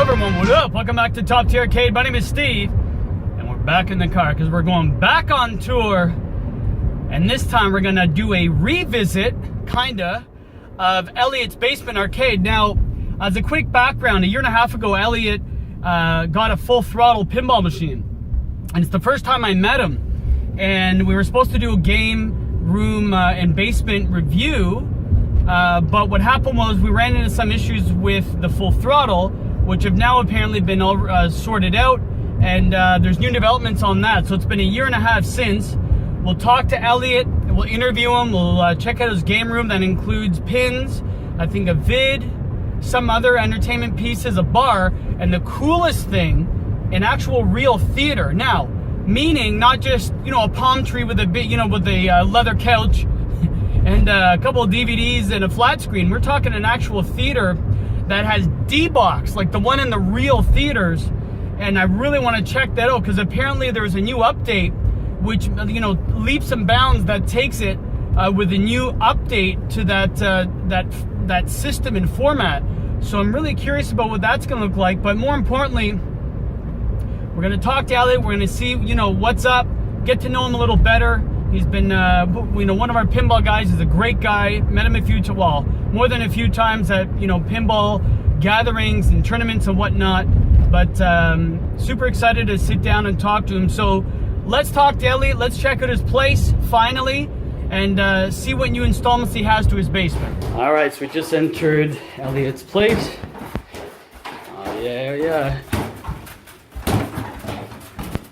everyone, what up? Welcome back to Top Tier Arcade. My name is Steve, and we're back in the car because we're going back on tour. And this time we're gonna do a revisit, kinda, of Elliott's Basement Arcade. Now, as a quick background, a year and a half ago, Elliott got a full throttle pinball machine. And it's the first time I met him. And we were supposed to do a game room and basement review. But what happened was we ran into some issues with the full throttle, which have now apparently been all sorted out, and there's new developments on that. So it's been a year and a half since. We'll talk to Elliott, we'll interview him, we'll check out his game room that includes pins, I think a vid, some other entertainment pieces, a bar, and the coolest thing, an actual real theater. Now, meaning not just, you know, a palm tree with a bit, you know, with a leather couch and a couple of DVDs and a flat screen. We're talking an actual theater that has D-Box, like the one in the real theaters. And I really want to check that out because apparently there's a new update which, you know, leaps and bounds that takes it with a new update to that system and format. So I'm really curious about what that's going to look like. But more importantly, we're going to talk to Elliott. We're going to see, you know, what's up, get to know him a little better. He's been, you know, one of our pinball guys. He's a great guy. Met him a few, well, more than a few times at, you know, pinball gatherings and tournaments and whatnot. But super excited to sit down and talk to him. So let's talk to Elliott. Let's check out his place finally and see what new installments he has to his basement. All right, so we just entered Elliott's place. Oh yeah.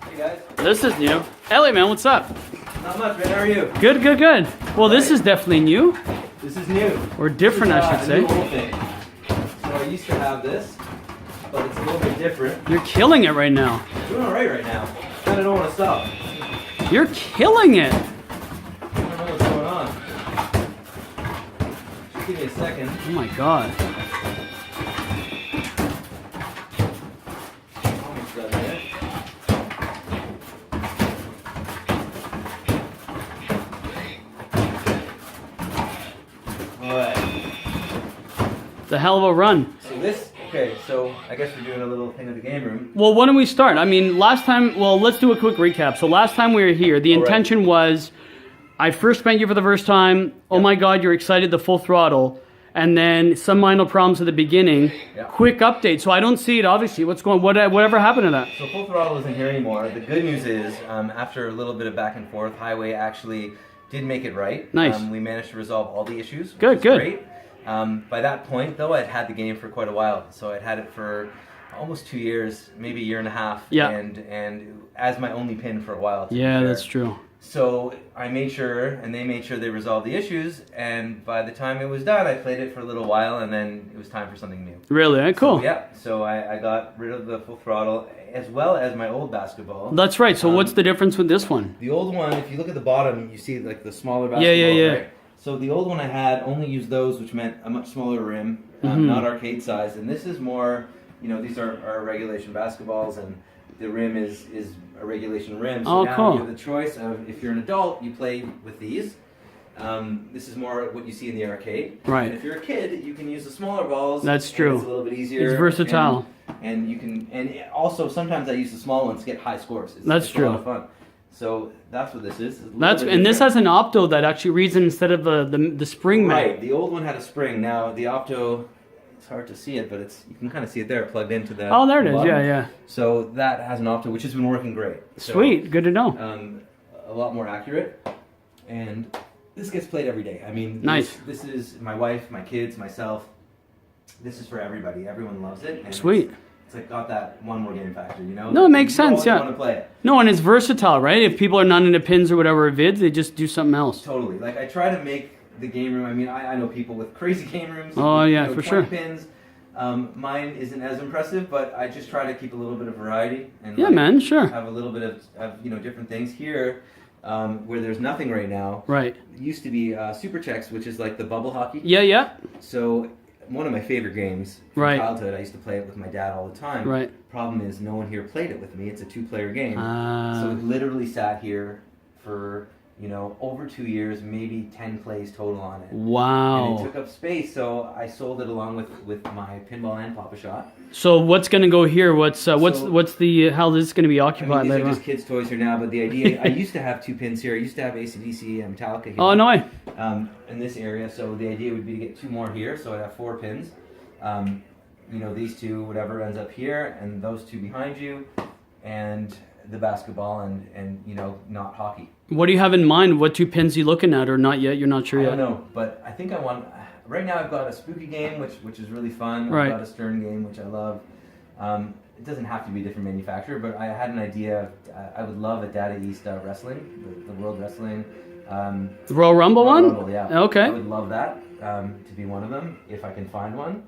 Hey guys. This is new. Elliott, man, what's up? Not much, man. How are you? Good. Well, this is definitely new. This is new. Or different, I should say. New old thing. So I used to have this, but it's a little bit different. You're killing it right now. Doing all right now. Kind of don't want to stop. You're killing it. I don't know what's going on. Just give me a second. Oh my god. Almost done there. It's a hell of a run. So this, okay, so I guess we're doing a little thing of the game room. Well, why don't we start? I mean, last time, well, let's do a quick recap. So last time we were here, the intention was, I first met you for the first time. Oh my god, you're excited, the full throttle. And then some minor problems at the beginning. Quick update. So I don't see it, obviously. Whatever happened to that? So full throttle isn't here anymore. The good news is, after a little bit of back and forth, Highway actually did make it right. Nice. We managed to resolve all the issues. Good. Great. By that point, though, I'd had the game for quite a while. So I'd had it for almost 2 years, maybe a year and a half. Yeah. And as my only pin for a while. Yeah, that's true. So I made sure, and they made sure they resolved the issues. And by the time it was done, I played it for a little while, and then it was time for something new. Really? Cool. So, yeah. So I got rid of the full throttle, as well as my old basketball. That's right. So what's the difference with this one? The old one, if you look at the bottom, you see like the smaller basketball. Yeah. Right? So the old one I had only used those, which meant a much smaller rim, not arcade size. And this is more, you know, these are our regulation basketballs, and the rim is a regulation rim. So now cool. you have the choice of, if you're an adult, you play with these. This is more what you see in the arcade. Right. And if you're a kid, you can use the smaller balls. That's true. It's a little bit easier. It's versatile. And you can, and also sometimes I use the small ones to get high scores. That's it's true. A lot of fun. So that's what this is. And this has an opto that actually reads it instead of the spring mat. Right. The old one had a spring. Now the opto, it's hard to see it, but you can kind of see it there, plugged into the. Oh, there it is. bottom. Yeah. So that has an opto, which has been working great. Sweet. Good to know. A lot more accurate, and this gets played every day. I mean, nice. This is my wife, my kids, myself. This is for everybody. Everyone loves it. And Sweet. It's like got that one more game factor, you know? No, it makes sense, want to play it. No, and it's versatile, right? If people are not into pins or whatever vids, they just do something else. Totally. Like I try to make the game room. I mean, I know people with crazy game rooms. Oh with, yeah, you know, for 20 sure. Pins. Mine isn't as impressive, but I just try to keep a little bit of variety and yeah, man, sure. have a little bit of you know, different things here. Where there's nothing right now. Right. It used to be Super Checks, which is like the bubble hockey. Yeah. So one of my favorite games from childhood. I used to play it with my dad all the time. Right. Problem is, no one here played it with me. It's a 2-player game. Ah. So it literally sat here for you know, over 2 years, maybe 10 plays total on it. Wow. And it took up space, so I sold it along with my pinball and Pop-A-Shot. So what's going to go here? What's how this is going to be occupied these later are on? just kids' toys here now, but the idea, I used to have 2 pins here. I used to have AC/DC and Metallica here. Oh, no way. In this area, so the idea would be to get 2 more here, so I'd have 4 pins. You know, these 2, whatever ends up here, and those 2 behind you, and the basketball, and you know, not hockey. What do you have in mind? What 2 pins are you looking at, or not yet? You're not sure yet? I don't know, but I think I want. Right now, I've got a spooky game, which is really fun. Right. I've got a Stern game, which I love. It doesn't have to be a different manufacturer, but I had an idea. I would love a Data East wrestling, the World Wrestling. The Royal Rumble one? Rumble, yeah. Okay. I would love that to be one of them if I can find one.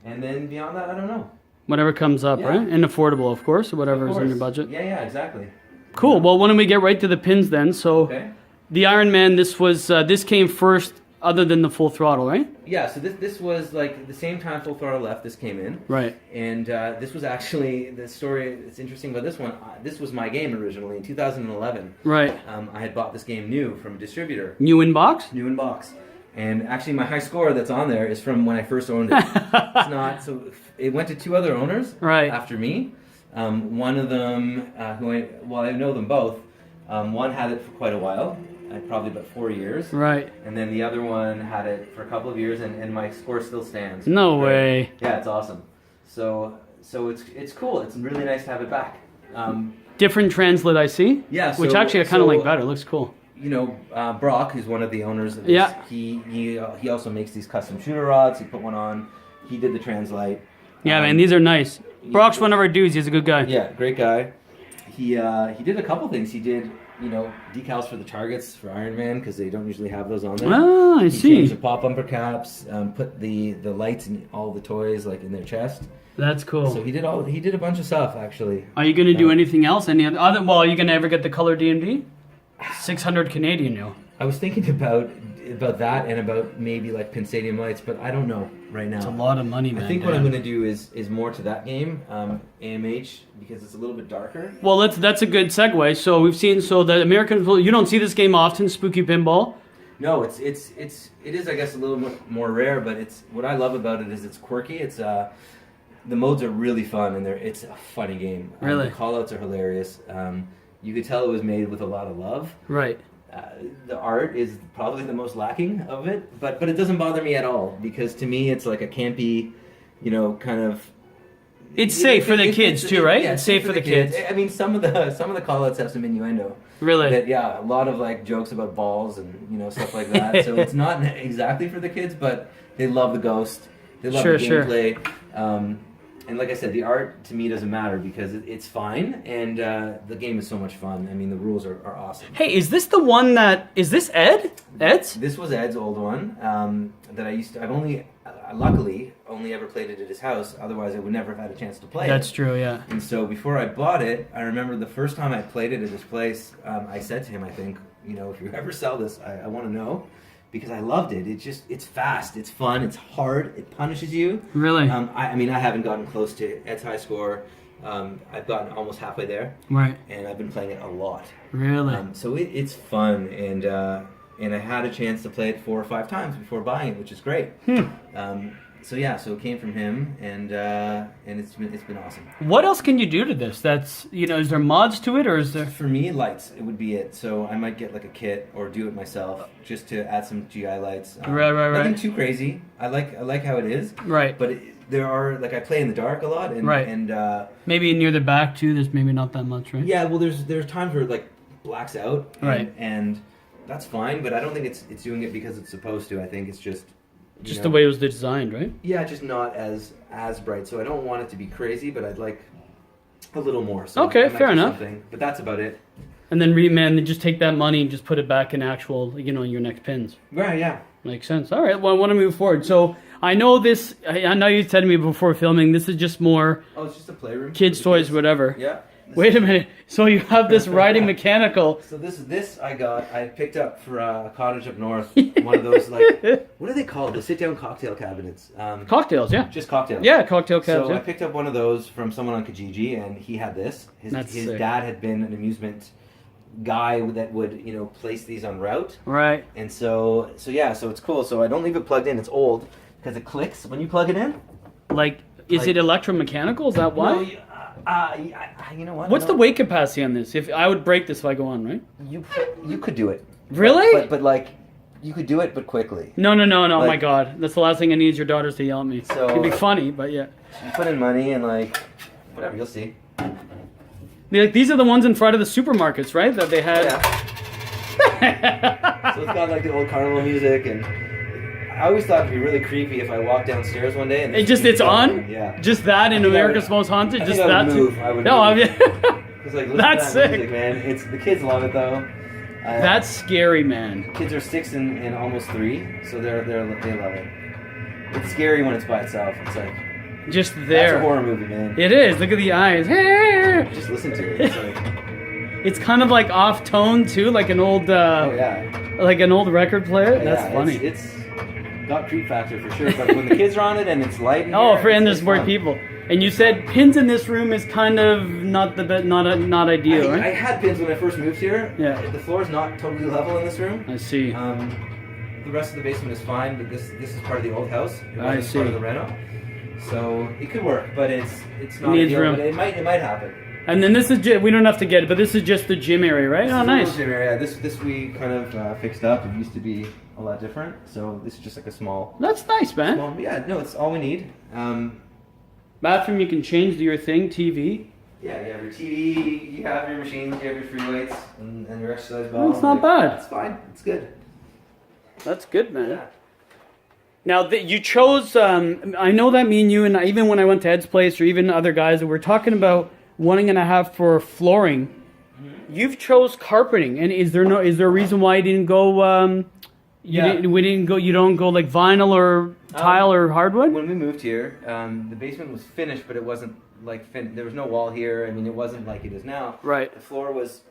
And then beyond that, I don't know. Whatever comes up, Yeah. right? And affordable, of course, or whatever Of is in your course. budget. Yeah, exactly. Cool. Well, why don't we get right to the pins then? So, Okay. the Ironman, this came first, other than the Full Throttle, right? Yeah, so this was like the same time Full Throttle left, this came in. Right. And this was actually, the story that's interesting about this one, this was my game originally in 2011. Right. I had bought this game new from a distributor. New in box? New in box. And actually my high score that's on there is from when I first owned it. It's not, so it went to 2 other owners Right. after me. One of them, I know them both. One had it for quite a while, probably about 4 years. Right. And then the other one had it for a couple of years, and my score still stands. No way. Yeah, it's awesome. So it's cool. It's really nice to have it back. Different translit, I see. Yeah, Which so- actually I kind of so- like better. It looks cool. You know, Brock, who's one of the owners of this, Yeah. he also makes these custom shooter rods. He put one on. He did the translite. Yeah, man, these are nice. Brock's one of our dudes. He's a good guy. Yeah, great guy. He did a couple things. He did, you know, decals for the targets for Ironman because they don't usually have those on there. Ah, I He changed the see. pop bumper caps, put the lights in all the toys like in their chest. That's cool. So he did a bunch of stuff actually. Are you going to do anything else? Any other? Well, are you going to ever get the color DMD? 600 Canadian, yo. I was thinking about that and about maybe like Pin Stadium lights, but I don't know right now. It's a lot of money, man. I think what I'm going to do is more to that game, AMH, because it's a little bit darker. Well, that's a good segue. So we've seen the American. You don't see this game often, Spooky Pinball. No, it is I guess a little bit more rare, but it's what I love about it is it's quirky. It's the modes are really fun and it's a funny game. Really? The callouts are hilarious. You could tell it was made with a lot of love. Right. The art is probably the most lacking of it, but it doesn't bother me at all because to me it's like a campy, you know, kind of. It's safe for the kids too, right? Yeah, It's safe for the kids. I mean, some of the callouts have some innuendo. Really? That, yeah, a lot of like jokes about balls and you know stuff like that. So it's not exactly for the kids, but they love the ghost. They love the gameplay. And like I said, the art to me doesn't matter because it's fine, and the game is so much fun. I mean, the rules are awesome. Hey, is this the one is this Ed's? This was Ed's old one that I used to. I've only, luckily, only ever played it at his house. Otherwise, I would never have had a chance to play it. That's true, yeah. And so before I bought it, I remember the first time I played it at his place, I said to him, I think, you know, if you ever sell this, I want to know. Because I loved it. It's fast, it's fun, it's hard, it punishes you. Really? I mean, I haven't gotten close to Ed's high score. I've gotten almost halfway there. Right. And I've been playing it a lot. Really? So it's fun, and I had a chance to play it 4 or 5 times before buying it, which is great. So it came from him, and it's been awesome. What else can you do to this? That's is there mods to it, or is there? For me, lights, it would be it. So I might get like a kit or do it myself just to add some GI lights. Right. Nothing too crazy. I like how it is. Right. But there are I play in the dark a lot, and right. And maybe near the back too. There's maybe not that much, right? Yeah. Well, there's times where it like blacks out. Right. And that's fine, but I don't think it's doing it because it's supposed to. I think it's just. Just the way it was designed, right? Yeah, just not as bright. So I don't want it to be crazy, but I'd like a little more. So okay, fair enough. But that's about it. And then just take that money and just put it back in actual, your next pins. Right, yeah. Makes sense. All right, well, I want to move forward. So I know this, I know you said to me before filming, this is just more... Oh, it's just a playroom. Kids' toys, whatever. Yeah. Wait a minute. So you have this riding mechanical. So this I picked up for a cottage up north. One of those what are they called? The sit-down cocktail cabinets. Cocktails, yeah. Just cocktails. Yeah, cocktail cabinets. So yeah. I picked up one of those from someone on Kijiji, and he had this. His sick. dad had been an amusement guy that would place these on route. Right. And so it's cool. So I don't leave it plugged in. It's old because it clicks when you plug it in. Is it electromechanical? Is that why? No, you know what? What's the weight capacity on this? If I would break this if I go on, right? You could do it. Really? But like, you could do it, but quickly. No. Oh my God. That's the last thing I need is your daughters to yell at me. So, it'd be funny, but yeah. You put in money and like, whatever, you'll see. These are the ones in front of the supermarkets, right? That they had. Yeah. So it's got like the old carnival music, and I always thought it'd be really creepy if I walked downstairs one day and it's on. Yeah. Just that in America's Most Haunted. Just that. I would no, move. It's like, that's sick, music, man. The kids love it though. That's scary, man. Kids are 6 and almost 3, so they love it. It's scary when it's by itself. It's like just there. That's a horror movie, man. It is. Look at the eyes. Just listen to it. It's like. It's kind of like off tone too, like an old. Like an old record player. Yeah, that's funny. It's got creep factor for sure, but when the kids are on it and it's light. And there's more people. And you said pins in this room is kind of not ideal, right? I had pins when I first moved here. Yeah. The floor is not totally level in this room. I see. The rest of the basement is fine, but this is part of the old house. I see. Part of the reno. So it could work, but it's not needs ideal, room. but it might happen. And then this is we don't have to get it, but this is just the gym area, right? This oh, is nice. The gym area. This we kind of fixed up. It used to be a lot different, so this is just like a small. That's nice, man. It's all we need. Bathroom, you can change your thing, TV. Yeah, you have your TV, you have your machines, you have your free weights, and your exercise ball. That's not bad. It's fine. It's good. That's good, man. Yeah. Now, you chose, I know that me and you, and even when I went to Ed's place, or even other guys, that were talking about wanting and a half for flooring. Mm-hmm. You've chose carpeting, and is there a reason why you didn't go, you don't go like vinyl or tile or hardwood? When we moved here, the basement was finished, but it wasn't like there was no wall here. I mean, it wasn't like it is now. Right. The floor was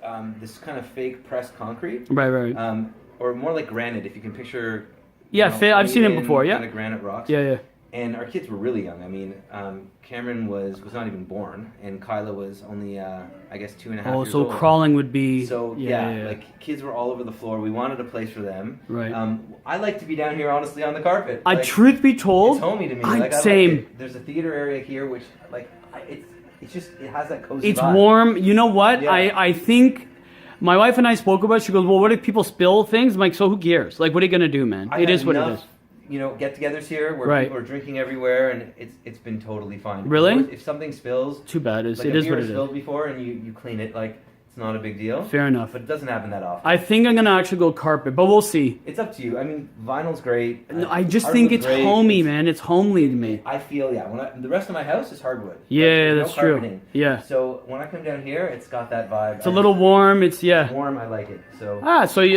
this kind of fake pressed concrete. Right. Or more like granite, if you can picture. Yeah, I've seen it before. Yeah. Kind of granite rocks. Yeah. And our kids were really young. I mean, Cameron was not even born, and Kyla was only, I guess, 2.5 years old. Oh, so crawling would be... So, yeah, like, kids were all over the floor. We wanted a place for them. Right. I like to be down here, honestly, on the carpet. Truth be told... It's homey to me. Same. Like There's a theater area here, which, it has that cozy It's vibe. warm. You know what? Yeah. I think... My wife and I spoke about it. She goes, well, what if people spill things? I'm like, so who cares? Like, what are you going to do, man? It is what it is. Get-togethers here where people are drinking everywhere, and it's been totally fine. Really? If something spills, too bad. It is what it is. Spilled before, and you clean it. Like, it's not a big deal. Fair enough. But it doesn't happen that often. I think I'm gonna actually go carpet, but we'll see. It's up to you. I mean, vinyl's great. I just think it's homey, man. It's homely to me. I feel the rest of my house is hardwood. Yeah, that's true. Yeah. So when I come down here, it's got that vibe. It's a little warm. It's warm. I like it. So.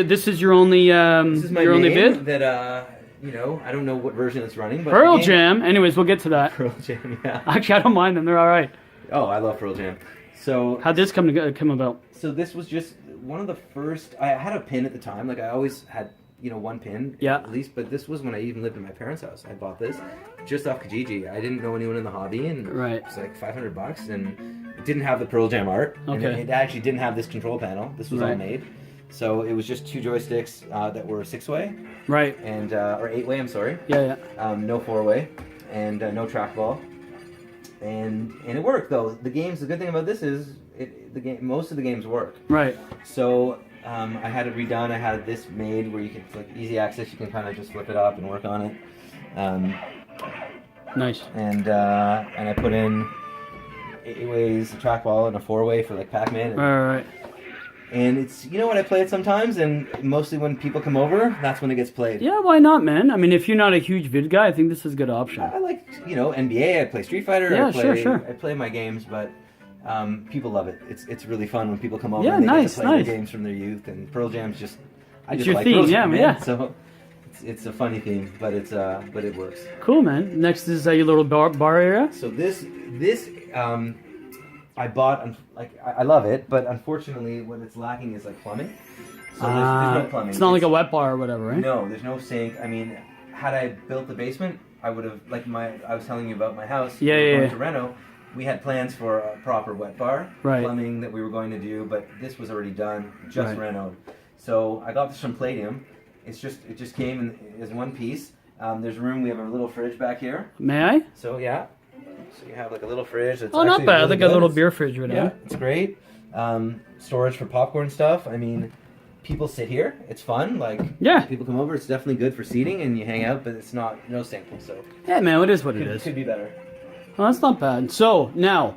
This is your only this is my your only name vid that I don't know what version it's running, but Pearl Jam. Anyways, we'll get to that. Pearl Jam, yeah. Actually, I don't mind them. They're all right. Oh, I love Pearl Jam. So how'd this come about? So this was just one of the first. I had a pin at the time. Like I always had, one pin at least. But this was when I even lived in my parents' house. I bought this just off Kijiji. I didn't know anyone in the hobby, and it was like $500, and it didn't have the Pearl Jam art. Okay. And it actually didn't have this control panel. This was all made. So it was just 2 joysticks that were 6-way. Right. And or 8-way. I'm sorry. Yeah. No 4-way, and no trackball. And it worked though. The good thing about this is most of the games work. Right. So I had it redone. I had this made where you can easy access. You can kind of just flip it up and work on it. Nice. And I put in 8 ways, a trackball, and a 4-way for like Pac-Man. Right. And it's I play it sometimes, and mostly when people come over, that's when it gets played. Yeah, why not, man? I mean, if you're not a huge vid guy, I think this is a good option. I like NBA. I play Street Fighter. Yeah, sure. I play my games, but people love it. It's really fun when people come over. Yeah, and they get to play nice. their games from their youth, and Pearl Jam's just. It's your theme, yeah. So it's a funny theme, but it works. Cool, man. Next is your little bar area. So this I bought, I love it, but unfortunately what it's lacking is plumbing. So there's no plumbing. It's not like a wet bar or whatever, right? No, there's no sink. I mean, had I built the basement, I would have, I was telling you about my house. Yeah. To reno, we had plans for a proper wet bar, Right. plumbing that we were going to do, but this was already done, just Right. renoed. So I got this from Palladium. It just came as one piece. There's room. We have a little fridge back here. May I? So yeah, so you have like a little fridge. That's Oh, not actually bad. really Like good. a little beer fridge right Yeah, now. it's great. Storage for popcorn stuff. I mean, people sit here. It's fun. Like Yeah. people come over. It's definitely good for seating and you hang out, but it's not no sinking. So Yeah, man, it is what it could, is. could be better. Well, that's not bad. So now,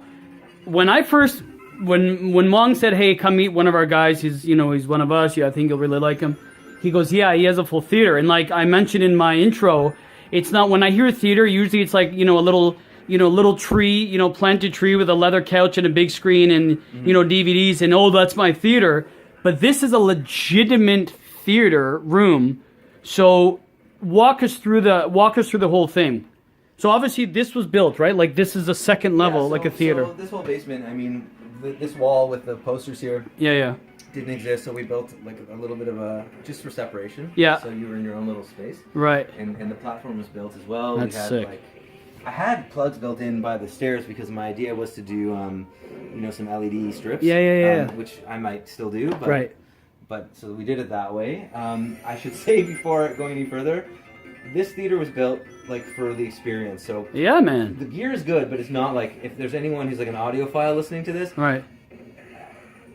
when Mong said, "Hey, come meet one of our guys. He's one of us. Yeah, I think you'll really like him." He goes, "Yeah, he has a full theater." And like I mentioned in my intro, it's not when I hear theater. Usually, it's like a little tree, planted tree with a leather couch and a big screen and DVDs and oh, that's my theater. But this is a legitimate theater room. So walk us through the whole thing. So obviously this was built, right? Like this is a second level, Yeah, like a theater. So this whole basement, I mean, this wall with the posters here Yeah. didn't exist, so we built like a little bit of just for separation. Yeah. So you were in your own little space. Right. And the platform was built as well. That's sick. I had plugs built in by the stairs because my idea was to do, some LED strips. Yeah. Which I might still do. But, Right. But so we did it that way. I should say before going any further, this theater was built like for the experience. So Yeah, man. the gear is good, but it's not like if there's anyone who's like an audiophile listening to this, Right.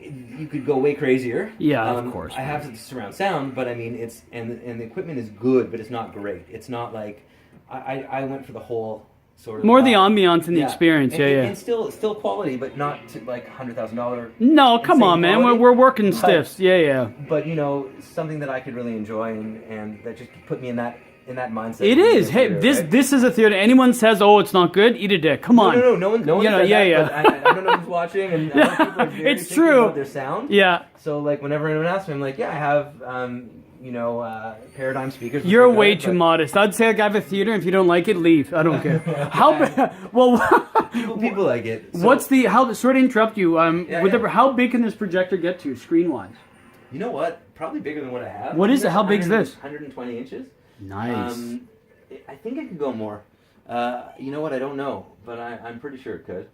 you could go way crazier. Yeah, of course. I have the surround sound, but I mean it's and the equipment is good, but it's not great. It's not like I went for the whole sort of More the ambiance and the Yeah. experience. And, Yeah. and still quality, but not to like $100,000. No, come insane on, man. quality. We're working But- stiffs. Yeah. But something that I could really enjoy and that just put me in that mindset. It is. Hey, this is a theater. Anyone says, "Oh, it's not good," eat a dick. Come on. No one You know, said yeah. that, but I don't know who's watching, and I know people are very It's picky true. about their sound. Yeah. So like whenever anyone asks me, I'm like, yeah, I have Paradigm speakers. which You're are good, way too but modest. I'd say I have a theater. If you don't like it, leave. I don't care. How? Well, people like it. So, what's the how? Sorry to interrupt you. Yeah. How big can this projector get to screen wise? You know what? Probably bigger than what I have. What is it? How big's this? 120 inches. Nice. I think it could go more. You know what? I don't know, but I'm pretty sure it could.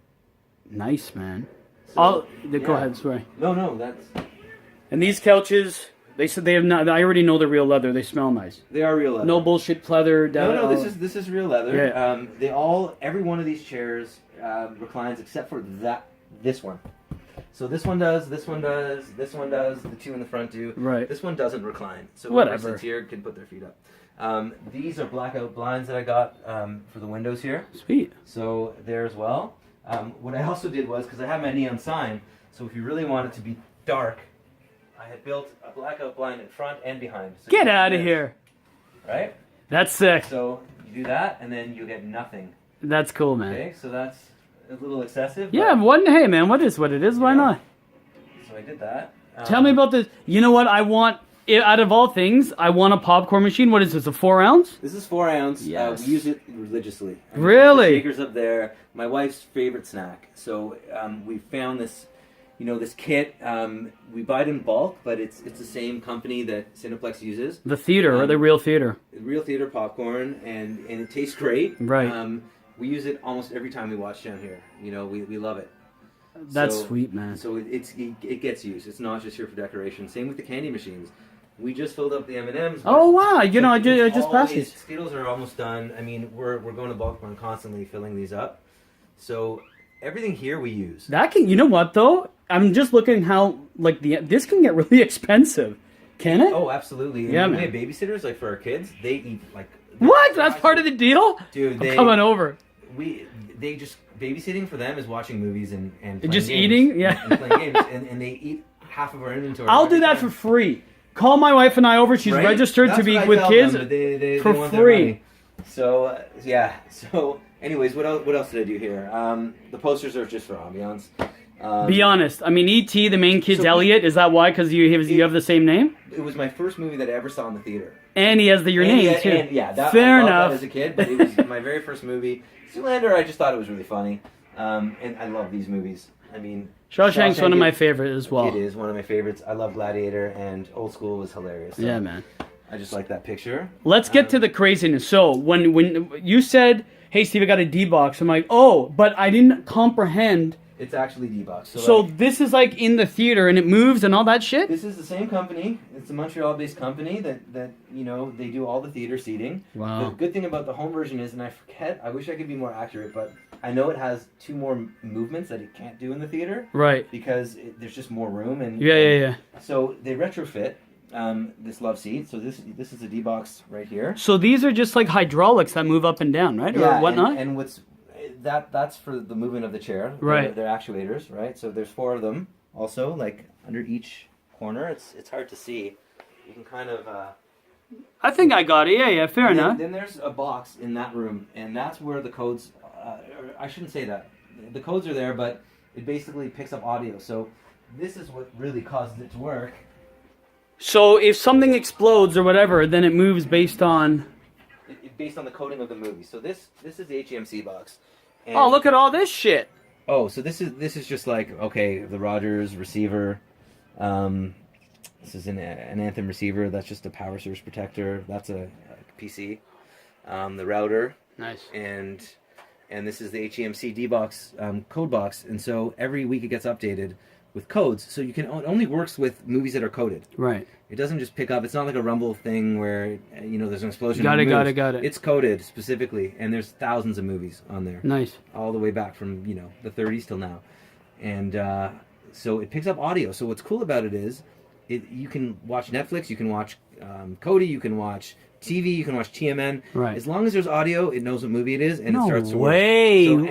Nice, man. So, Go yeah. ahead. Sorry. No, that's. And these couches, they said they have not. I already know they're real leather. They smell nice. They are real leather. No bullshit pleather. No, this is real leather. Yeah. Every one of these chairs reclines except for this one. So this one does, this one does, this one does, the two in the front do. Right. This one doesn't recline. So Whatever. whoever sits here can put their feet up. These are blackout blinds that I got for the windows here. Sweet. So there as well. What I also did was, because I have my neon sign, so if you really want it to be dark, I had built a blackout blind in front and behind. So Get you out of this, here. Right? That's sick. So you do that, and then you get nothing. That's cool, man. Okay, so that's a little excessive. Yeah, hey, man, what is what it is? Why Yeah. not? So I did that. Tell me about this. You know what? I want, out of all things, I want a popcorn machine. What is this, a 4 ounce? This is 4 ounce. Yes. We use it religiously. I mean, Really? The shakers up there. My wife's favorite snack. So we found this, this kit. We buy it in bulk, but it's the same company that Cineplex uses. The theater, or the real theater? Real theater popcorn, and it tastes great. Right. We use it almost every time we watch down here. We love it. That's So- sweet, man. So it gets used. It's not just here for decoration. Same with the candy machines. We just filled up the M&Ms. but Oh, wow. I just passed always- these. Skittles are almost done. I mean, we're going to bulk run constantly filling these up. So everything here we use. That can, you know what, though? I'm just looking how, this can get really expensive. Can it? Oh, absolutely. And Yeah, we man. have babysitters, like for our kids. They eat like. What? That's part of the deal? Dude, I'm coming over. They just babysitting for them is watching movies and playing Just games. eating? Yeah. And playing games, and they eat half of our inventory. I'll every do that time. for free. Call my wife and I over. She's Right? registered That's to be what I with tell kids them, but they for want their free. money. So yeah. So anyways, what else did I do here? The posters are just for ambiance. Be honest. I mean, E.T., the main kid's So Elliott. Is that why? Because you have the same name? It was my first movie that I ever saw in the theater. And he has your name, too. And, yeah, Fair I loved enough. that as a kid, but it was my very first movie. Zoolander, I just thought it was really funny. And I love these movies. I mean, Shawshank's one of my is- favorites as well. It is one of my favorites. I love Gladiator, and Old School was hilarious. So Yeah, man. I just like that picture. Let's get to the craziness. So when you said hey, Steve, I got a D-Box. I'm like, oh, but I didn't comprehend. It's actually D-Box. So like, this is like in the theater and it moves and all that shit? This is the same company. It's a Montreal-based company that you know, they do all the theater seating. Wow. The good thing about the home version is, and I wish I could be more accurate, but I know it has 2 more movements that it can't do in the theater. Right. Because there's just more room. And Yeah. So they retrofit this love seat. So this is a D-Box right here. So these are just like hydraulics that move up and down, right? Yeah, or whatnot? and what's... That's for the movement of the chair. Right. They're actuators, right? So there's 4 of them also, like under each corner. It's hard to see. You can kind of... I think I got it. Yeah, fair enough. Then there's a box in that room, and that's where the codes... I shouldn't say that. The codes are there, but it basically picks up audio. So this is what really causes it to work. So if something explodes or whatever, then it moves based on... Based on the coding of the movie. So this is the HEMC box. And oh, look at all this shit. Oh, so this is just like, okay, the Rogers receiver. This is an Anthem receiver. That's just a power source protector. That's a PC. The router. Nice. And this is the HEMC D-Box code box. And so every week it gets updated with codes. So you can it only works with movies that are coded. Right. It doesn't just pick up. It's not like a Rumble thing where, you know, there's an explosion. Got it. It's coded specifically, and there's thousands of movies on there. Nice. All the way back from, you know, the 30s till now. And so it picks up audio. So what's cool about it is you can watch Netflix, you can watch Kodi, you can watch TV, you can watch TMN. Right. As long as there's audio, it knows what movie it is, and it starts to work. Way. So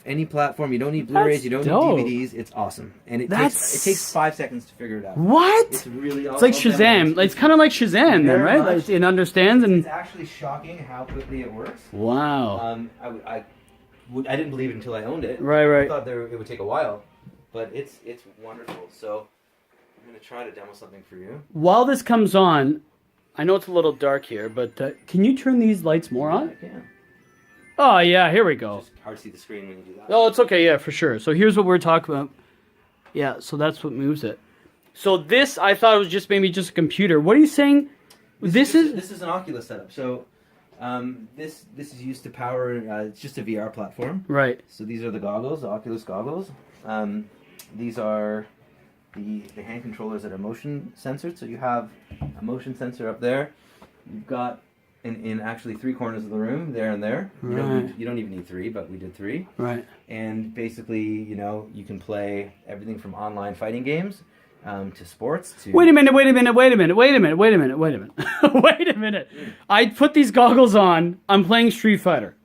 any platform, you don't need Blu-rays, you don't need DVDs. It's awesome, and it takes 5 seconds to figure it out. What? It's really awesome. It's like Shazam. It's kind of like Shazam, then, right? Like it understands and. It's actually shocking how quickly it works. Wow. I didn't believe it until I owned it. Right. I thought it would take a while, but it's wonderful. So I'm gonna try to demo something for you. While this comes on. I know it's a little dark here, but can you turn these lights more on? I can. Oh, yeah, here we go. It's just hard to see the screen when you do that. Oh, it's okay, yeah, for sure. So here's what we're talking about. Yeah, so that's what moves it. So this, I thought it was just maybe just a computer. What are you saying? This is an Oculus setup. So this is used to power, it's just a VR platform. Right. So these are the goggles, the Oculus goggles. These are the hand controllers that are motion censored. So you have a motion sensor up there. You've got in actually 3 corners of the room, there and there. Right. You don't even need 3, but we did 3. Right. And basically, you know, you can play everything from online fighting games to sports to... Wait a minute. I put these goggles on. I'm playing Street Fighter.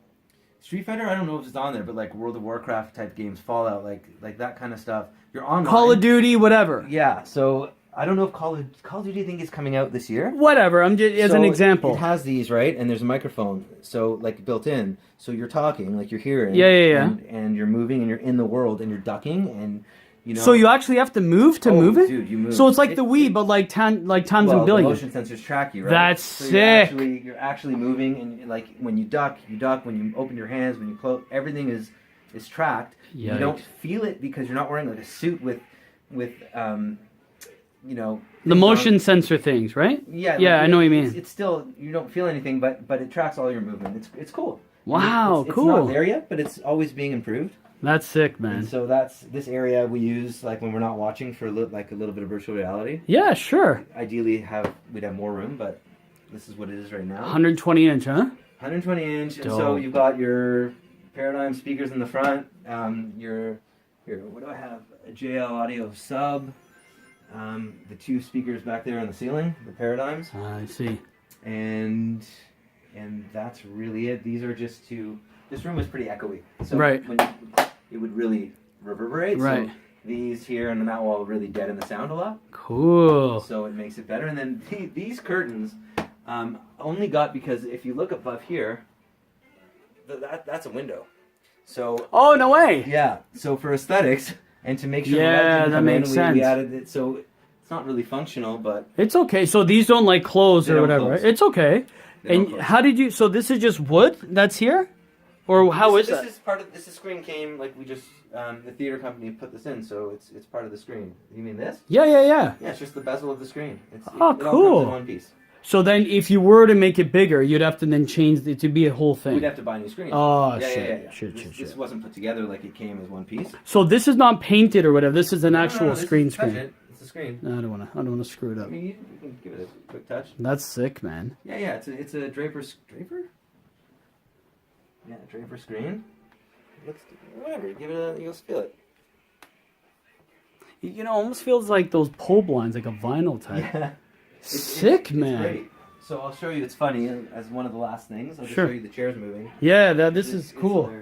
Street Fighter, I don't know if it's on there, but like World of Warcraft type games, Fallout, like that kind of stuff. You're online. Call of Duty, whatever. Yeah, so I don't know if Call of Duty, I think, is coming out this year. Whatever, I'm just as an example. It has these, right? And there's a microphone, so like built in. So you're talking, like you're hearing. Yeah. And you're moving, and you're in the world, and you're ducking, and you know. So you actually have to move to move it? Dude, you move. So it's like the Wii, but like times and billions. The motion sensors track you, right? That's so sick. You're actually moving, and like when you duck. When you open your hands, when you close, everything is tracked. Yikes. You don't feel it because you're not wearing like a suit with you know. The motion sensor things, right? Yeah. Yeah, I know what you mean. It's still, you don't feel anything, but it tracks all your movement. It's cool. Wow, cool. It's not there yet, but it's always being improved. That's sick, man. And so that's this area we use like when we're not watching for a little bit of virtual reality. Yeah, sure. Ideally, we'd have more room, but this is what it is right now. 120 inch, huh? 120 inch, Dope. and so you've got your Paradigm speakers in the front. Here, what do I have? A JL Audio sub. The 2 speakers back there on the ceiling, the Paradigms. I see. And that's really it. These are just 2. This room is pretty echoey, so right. It would really reverberate. Right. So these here on the mat wall really deaden the sound a lot. Cool. So it makes it better. And then these curtains only got because if you look above here, that's a window. So. Oh, no way. Yeah. So for aesthetics and to make sure that makes sense. We added it. So it's not really functional, but it's okay. So these don't like close or whatever. Close. Right? It's okay. And how did you? So this is just wood that's here, or how is that? This screen came like we just the theater company put this in, so it's part of the screen. You mean this? Yeah. Yeah, it's just the bezel of the screen. It all cool. comes in one piece. So then, if you were to make it bigger, you'd have to then change it to be a whole thing. We'd have to buy new screens. Oh, yeah. shit. This wasn't put together like it came as one piece. So this is not painted or whatever. This is an actual screen. It's a screen. No, I don't want to screw it up. I mean, you can give it a quick touch. That's sick, man. Yeah. It's a Draper. Yeah, Draper screen. Whatever. Give it you'll feel it. You know, almost feels like those pole blinds, like a vinyl type. Yeah. Sick, man. It's great. So I'll show you. It's funny as one of the last things. I'll just show you the chairs moving. Yeah, this is cool.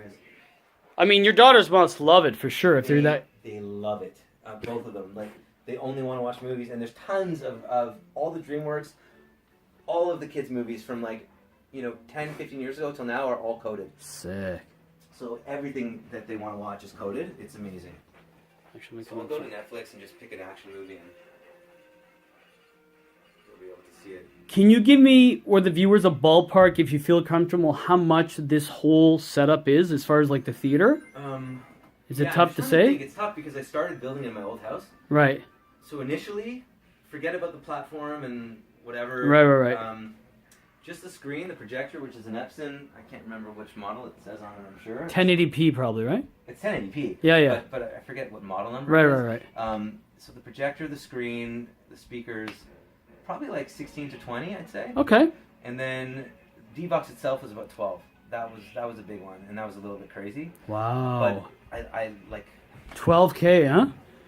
I mean, your daughters must love it for sure. If they're that, they love it. Both of them. Like they only want to watch movies, and there's tons of all the DreamWorks, all of the kids' movies from like, 10, 15 years ago till now are all coded. Sick. So everything that they want to watch is coded. It's amazing. Actually, so we'll go to Netflix and just pick an action movie and you'll be able to see it. Can you give me or the viewers a ballpark, if you feel comfortable, how much this whole setup is as far as like the theater? Is it tough to say? It's tough because I started building in my old house. Right. So initially, forget about the platform and whatever. Right. Just the screen, the projector, which is an Epson. I can't remember which model it says on it, I'm sure. 1080p probably, right? It's 1080p. Yeah. But I forget what model number it is. Right. So the projector, the screen, the speakers, probably like 16 to 20, I'd say. Okay. And then D-Box itself was about 12. That was a big one, and that was a little bit crazy. Wow. But I like 12K, huh?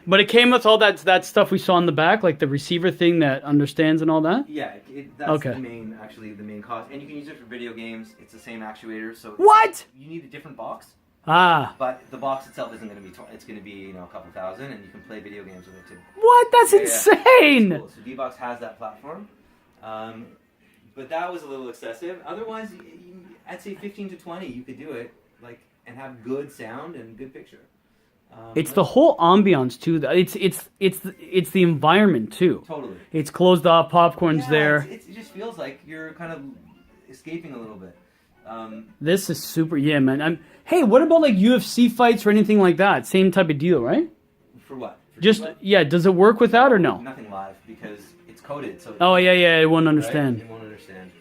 But it came with all that stuff we saw in the back, like the receiver thing that understands and all that? Yeah, that's the main cost. And you can use it for video games. It's the same actuator, so... What? You need a different box. Ah. But the box itself isn't going to be... It's going to be, a couple thousand, and you can play video games with it too. What? That's insane! Cool. So D-Box has that platform. But that was a little excessive. Otherwise, I'd say 15 to 20, you could do it, and have good sound and good picture. It's the whole ambiance too. It's the environment too. Totally. It's closed off. Popcorn's there. It just feels like you're kind of escaping a little bit. This is super. Yeah, man. Hey, what about like UFC fights or anything like that? Same type of deal, right? For what? For just does it work with that or no? Nothing live because it's coded. So. Oh yeah. It won't understand. Right? It won't understand.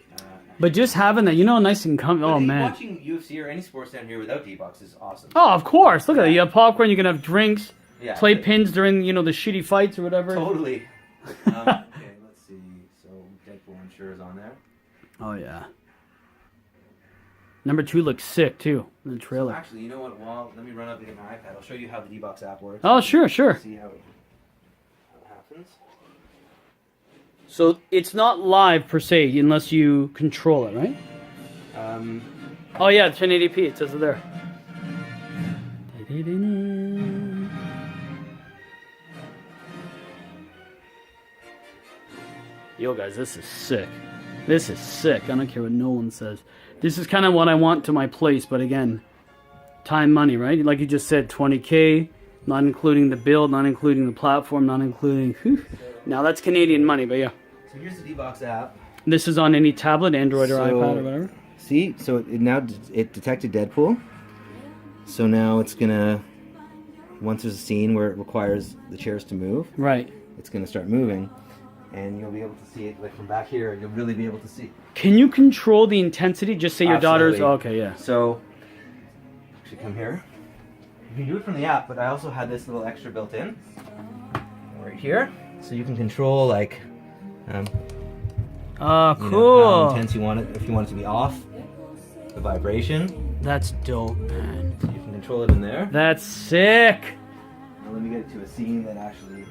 But just having that, nice and comfy. Oh man. Watching UFC or any sports down here without D-Box is awesome. Oh, of course. Look at that. You have popcorn. You can have drinks. Yeah. Play pins during the shitty fights or whatever. Totally. Okay, let's see. So Deadpool, I'm sure, is on there. Oh yeah. Number 2 looks sick too in the trailer. So actually, you know what? Well, let me run up and get my iPad. I'll show you how the D-Box app works. Oh, sure. See how it happens. So it's not live per se unless you control it, right? Oh yeah, 1080p. It says it there. Yo, guys, this is sick. This is sick. I don't care what no one says. This is kind of what I want to my place, but again, time, money, right? Like you just said, 20K, not including the build, not including the platform, not including... Whew. Now that's Canadian money, but yeah. So here's the D-Box app. This is on any tablet, Android or iPad or whatever? See? So it detected Deadpool. So now it's going to... Once there's a scene where it requires the chairs to move... Right. It's going to start moving. And you'll be able to see it from back here. You'll really be able to see. Can you control the intensity? Just say your daughter's... Oh, okay, yeah. So, actually come here. You can do it from the app, but I also had this little extra built in. Right here. So you can control, cool. How intense you want it. If you want it to be off. The vibration. That's dope, man. So you can control it in there. That's sick. Now let me get it to a scene that actually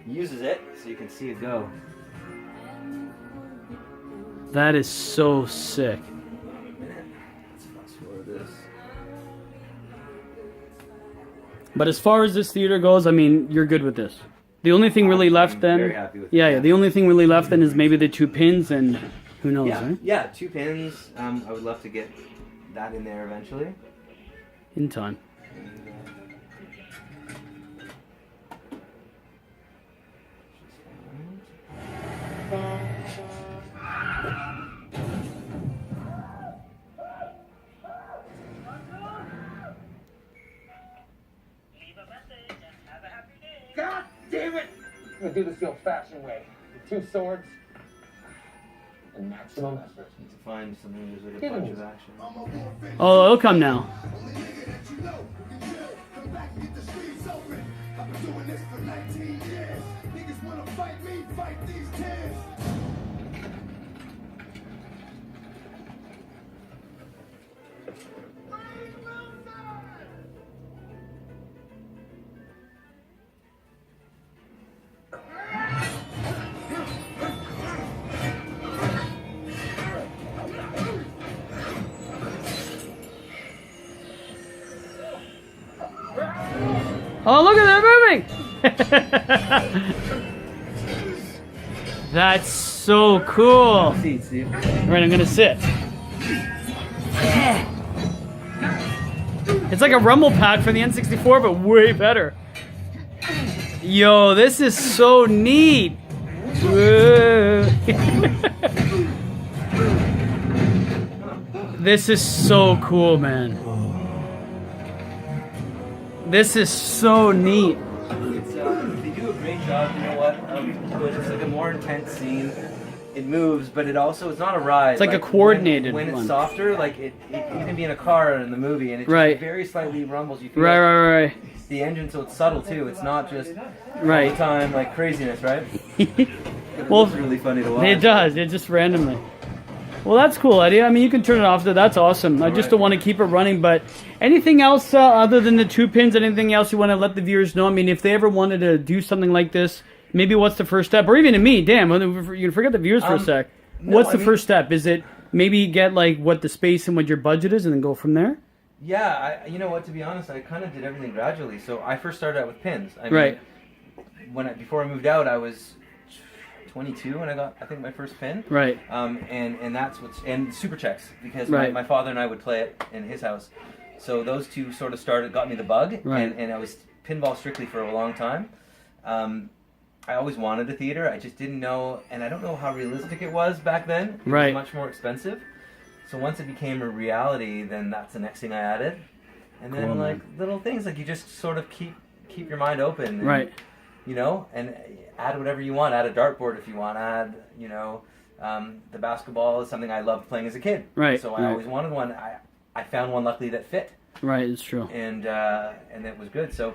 uses it so you can see it go. That is so sick. Let's fast forward this. But as far as this theater goes, I mean, you're good with this. The only thing really left then... Very happy with yeah, the only thing really left then is maybe the 2 pins and who knows, right? Yeah, 2 pins. I would love to get that in there eventually. In time. God damn it! I'm gonna do this the old-fashioned way. 2 swords. and maximum effort. Need to find something with a bunch of action. Oh, it'll come now. Oh, look at that moving! That's so cool. Seat, Steve. Right, I'm gonna sit. It's like a rumble pack for the N64, but way better. Yo, this is so neat. This is so cool, man. This is so neat. It's they do a great job. You know what? It's like a more intense scene. It moves, but it's not a ride. It's like a coordinated when one. it's softer. Like you can be in a car in the movie, and it just very slightly rumbles. You feel Right. the engine, so it's subtle too. It's not just all Right. the time like craziness, right? Well, It's really funny to watch. it does. It just randomly. Well, that's cool, Eddie. I mean, you can turn it off. That's awesome. I just don't want to keep it running. But anything else other than the 2 pins? Anything else you want to let the viewers know? I mean, if they ever wanted to do something like this, maybe what's the first step? Or even to me, damn, you forget the viewers for a sec. What's the first step? Is it maybe get like what the space and what your budget is, and then go from there? Yeah, you know what? To be honest, I kind of did everything gradually. So I first started out with pins. I mean, before I moved out, I was 22 when I got, I think, my first pin. Right. And that's and super checks, because my father and I would play it in his house. So those two sort of got me the bug. Right. And I was pinball strictly for a long time. I always wanted a theater. I just didn't know, and I don't know how realistic it was back then. It was much more expensive. So once it became a reality, then that's the next thing I added. And then little things, like you just sort of keep your mind open. And, you know, and add whatever you want. Add a dartboard if you want. Add, you know, the basketball is something I loved playing as a kid. Right. So I always wanted one. I found one luckily that fit. Right, it's true. And it was good. So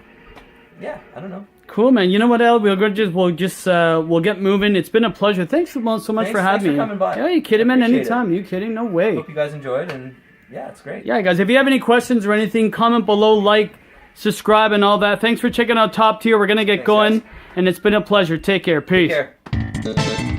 yeah, I don't know. Cool, man. You know what, El? We'll get moving. It's been a pleasure. Thanks so much for having me. Thanks for coming by. Yeah, you kidding, man? Anytime. You kidding? No way. Hope you guys enjoyed, and yeah, it's great. Yeah, guys, if you have any questions or anything, comment below, like, subscribe, and all that. Thanks for checking out Top Tier. We're going to get going, and it's been a pleasure. Take care. Peace. Take care.